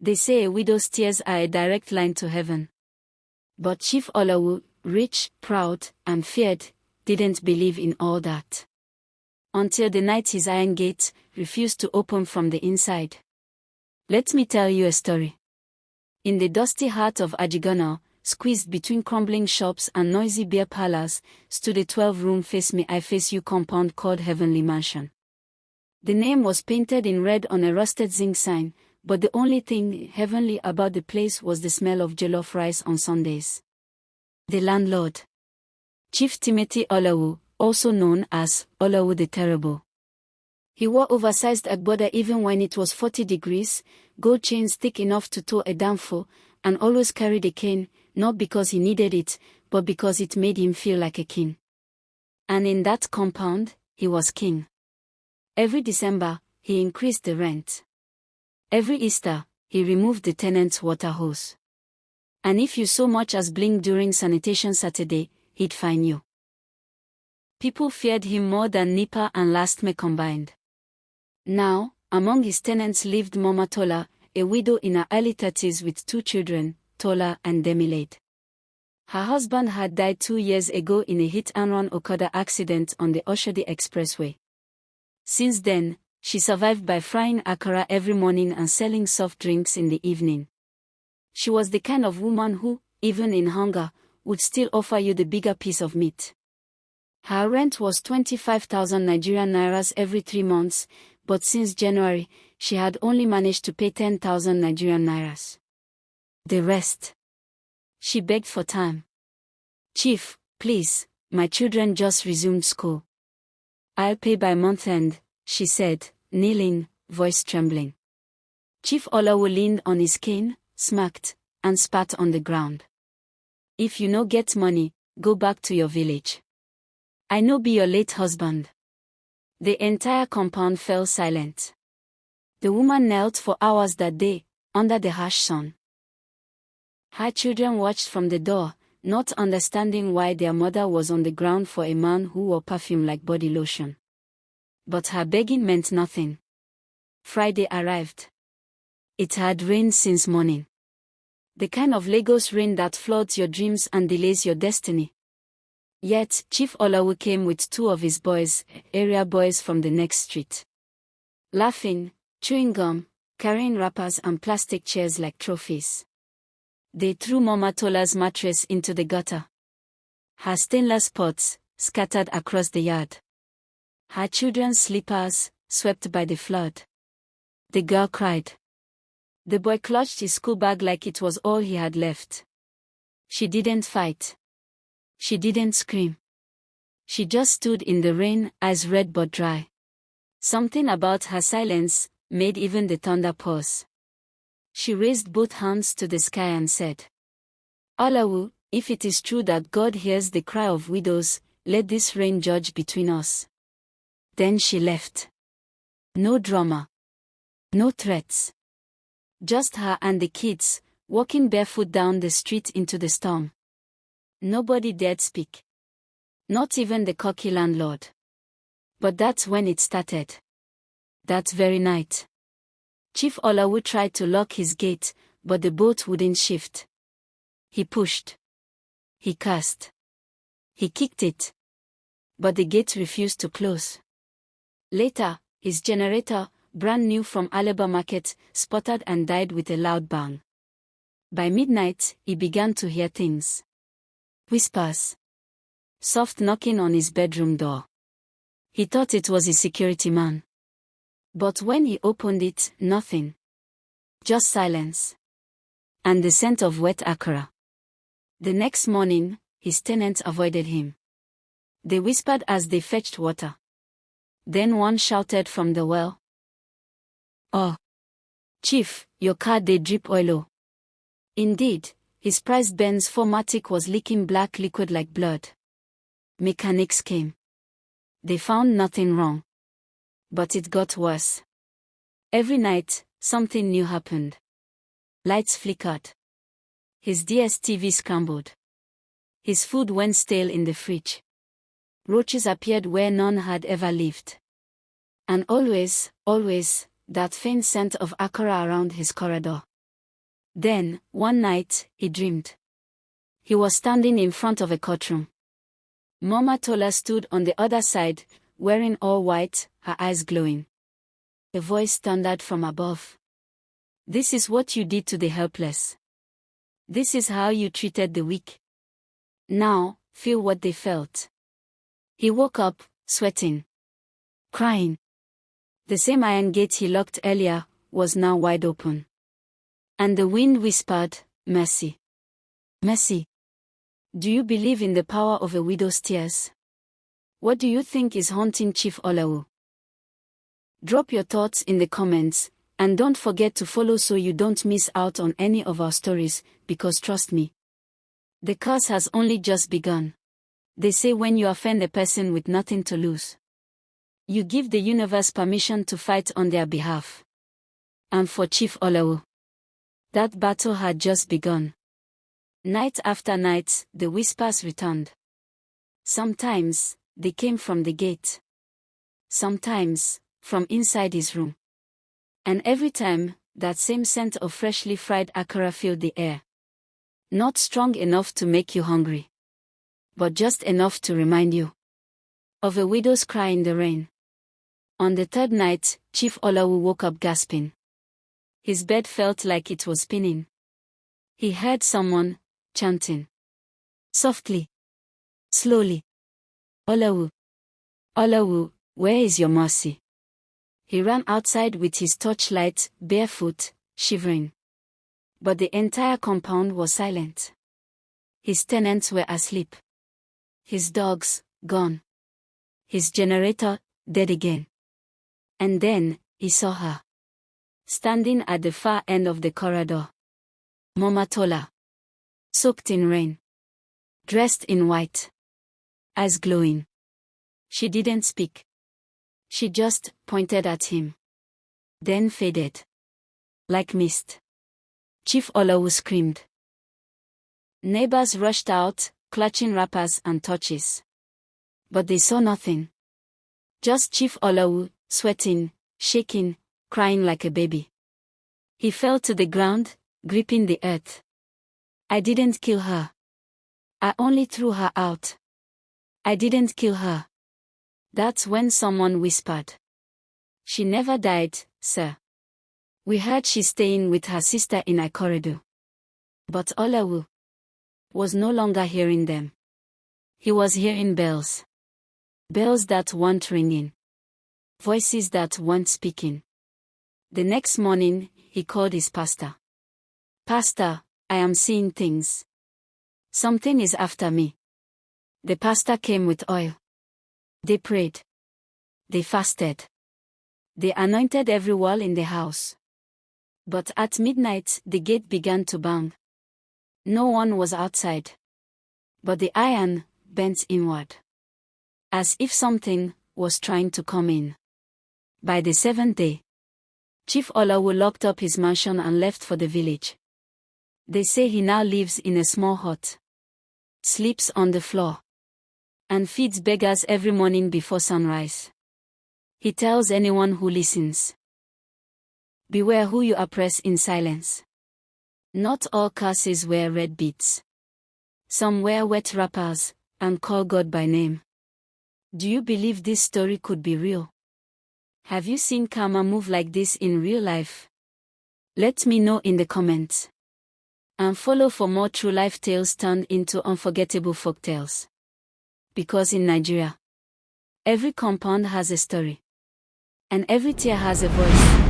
They say a widow's tears are a direct line to heaven. But Chief OLOWU, rich, proud, and feared, didn't believe in all that. Until the night his iron gate refused to open from the inside. Let me tell you a story. In the dusty heart of Ajigunna, squeezed between crumbling shops and noisy beer parlors, stood a 12-room face-me-I-face-you compound called Heavenly Mansion. The name was painted in red on a rusted zinc sign, but the only thing heavenly about the place was the smell of jollof rice on Sundays. The landlord, Chief Timothy OLOWU, also known as OLOWU the Terrible. He wore oversized agbada even when it was 40 degrees, gold chains thick enough to tow a danfo, and always carried a cane, not because he needed it, but because it made him feel like a king. And in that compound, he was king. Every December, he increased the rent. Every Easter, he removed the tenant's water hose. And if you so much as blinked during sanitation Saturday, he'd fine you. People feared him more than Nipa and Last May combined. Now, among his tenants lived Mama Tola, a widow in her early 30s with 2 children, Tola and Demilade. Her husband had died 2 years ago in a hit-and-run Okada accident on the Oshodi Expressway. Since then, she survived by frying akara every morning and selling soft drinks in the evening. She was the kind of woman who, even in hunger, would still offer you the bigger piece of meat. Her rent was 25,000 Nigerian nairas every 3 months, but since January, she had only managed to pay 10,000 Nigerian nairas. The rest. She begged for time. Chief, please, my children just resumed school. I'll pay by month end, she said, kneeling, voice trembling. Chief OLOWU leaned on his cane, smacked, and spat on the ground. If you no get money, go back to your village. I no be your late husband. The entire compound fell silent. The woman knelt for hours that day, under the harsh sun. Her children watched from the door, not understanding why their mother was on the ground for a man who wore perfume like body lotion. But her begging meant nothing. Friday arrived. It had rained since morning. The kind of Lagos rain that floods your dreams and delays your destiny. Yet, Chief OLOWU came with 2 of his boys, area boys from the next street. Laughing, chewing gum, carrying wrappers and plastic chairs like trophies. They threw Mama Tola's mattress into the gutter. Her stainless pots, scattered across the yard. Her children's slippers, swept by the flood. The girl cried. The boy clutched his school bag like it was all he had left. She didn't fight. She didn't scream. She just stood in the rain, eyes red but dry. Something about her silence made even the thunder pause. She raised both hands to the sky and said, OLOWU, if it is true that God hears the cry of widows, let this rain judge between us. Then she left. No drama. No threats. Just her and the kids, walking barefoot down the street into the storm. Nobody dared speak. Not even the cocky landlord. But that's when it started. That very night. Chief OLOWU tried to lock his gate, but the boat wouldn't shift. He pushed. He cursed. He kicked it. But the gate refused to close. Later, his generator, brand new from Alaba Market, sputtered and died with a loud bang. By midnight, he began to hear things. Whispers. Soft knocking on his bedroom door. He thought it was his security man. But when he opened it, nothing. Just silence. And the scent of wet akara. The next morning, his tenants avoided him. They whispered as they fetched water. Then one shouted from the well. Oh, Chief, your car dey drip oilo. Indeed, his prized Benz 4matic was leaking black liquid like blood. Mechanics came. They found nothing wrong. But it got worse. Every night, something new happened. Lights flickered. His DSTV scrambled. His food went stale in the fridge. Roaches appeared where none had ever lived. And always, that faint scent of akara around his corridor. Then, one night, he dreamed. He was standing in front of a courtroom. Mama Tola stood on the other side, wearing all white, her eyes glowing. A voice thundered from above. This is what you did to the helpless. This is how you treated the weak. Now, feel what they felt. He woke up, sweating, crying. The same iron gate he locked earlier was now wide open. And the wind whispered, "Mercy. Mercy. Do you believe in the power of a widow's tears? What do you think is haunting Chief OLOWU? Drop your thoughts in the comments, and don't forget to follow so you don't miss out on any of our stories, because trust me, the curse has only just begun. They say when you offend a person with nothing to lose, you give the universe permission to fight on their behalf. And for Chief OLOWU, that battle had just begun. Night after night, the whispers returned. Sometimes, they came from the gate. Sometimes, from inside his room. And every time, that same scent of freshly fried akara filled the air. Not strong enough to make you hungry, but just enough to remind you of a widow's cry in the rain. On the third night, Chief OLOWU woke up gasping. His bed felt like it was spinning. He heard someone chanting. Softly. Slowly. OLOWU. OLOWU, where is your mercy? He ran outside with his torchlight, barefoot, shivering. But the entire compound was silent. His tenants were asleep. His dogs, gone. His generator, dead again. And then, he saw her. Standing at the far end of the corridor. Mama Tola. Soaked in rain. Dressed in white. Eyes glowing. She didn't speak. She just pointed at him. Then faded. Like mist. Chief OLOWU screamed. Neighbors rushed out, clutching wrappers and torches. But they saw nothing. Just Chief OLOWU, sweating, shaking, crying like a baby. He fell to the ground, gripping the earth. I didn't kill her. I only threw her out. I didn't kill her. That's when someone whispered. She never died, sir. We heard she's staying with her sister in a corridor. But OLOWU was no longer hearing them. He was hearing bells. Bells that weren't ringing. Voices that weren't speaking. The next morning, he called his pastor. Pastor, I am seeing things. Something is after me. The pastor came with oil. They prayed. They fasted. They anointed every wall in the house. But at midnight, the gate began to bang. No one was outside. But the iron bent inward. As if something was trying to come in. By the seventh day, Chief OLOWU locked up his mansion and left for the village. They say he now lives in a small hut. Sleeps on the floor. And feeds beggars every morning before sunrise. He tells anyone who listens. Beware who you oppress in silence. Not all curses wear red beads. Some wear wet wrappers, and call God by name. Do you believe this story could be real? Have you seen karma move like this in real life? Let me know in the comments. And follow for more true life tales turned into unforgettable folktales. Because in Nigeria, every compound has a story. And every tear has a voice.